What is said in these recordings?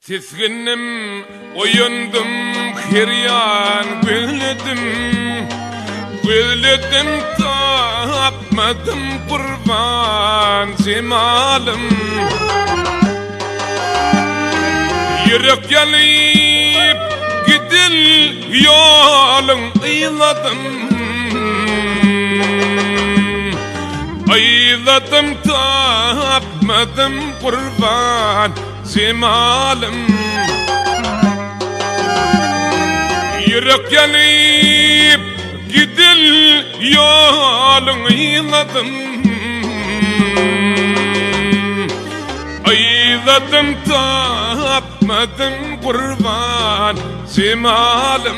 Tizginim oyundum kiryan Gülledim tapmadım kurban cemalım Yürek gelip gidil yolun Ayladım tapmadım kurban cemalım Yürek gelip gidil yolun Ayladım tapmadım kurban cemalım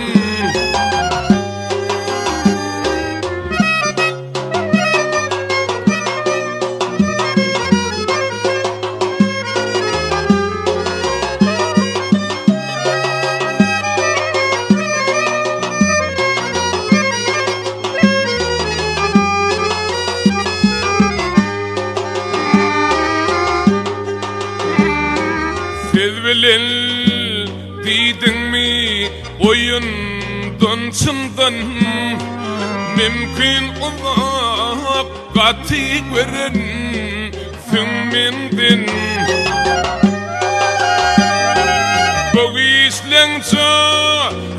Sevbilil diydin mi oyundan çından Mümkün olak katı gören fümmendin Bu işlence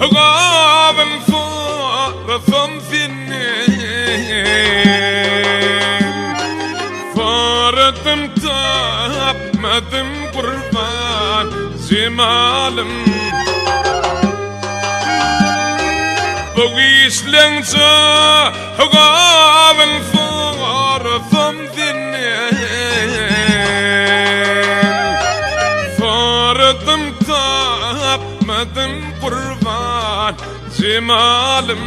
gavın farafan Faradım tapmadım kurban cemalım Bu işlence gavın farafan Faradım tapmadım kurban cemalım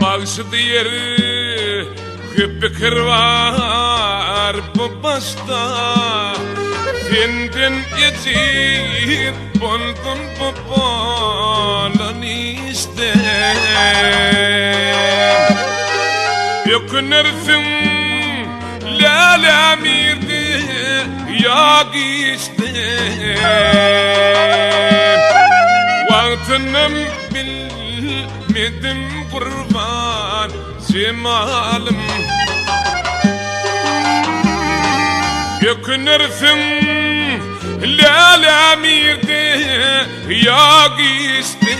Bağışıdı yeri fikir var bu başta Senden yetip buldum bu bolan işte Yökünürsün lalamirdi yak işte Vaktınım bilmedim kurban cemalım Yökünürsün lalamirdi yak işte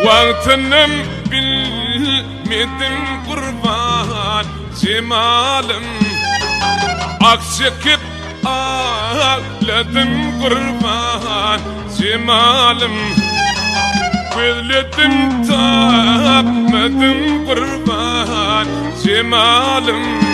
Vaktınım bilmedim kurban cemalım Akşekip ağladım kurban cemalım Gülledim tapmadım kurban cemalım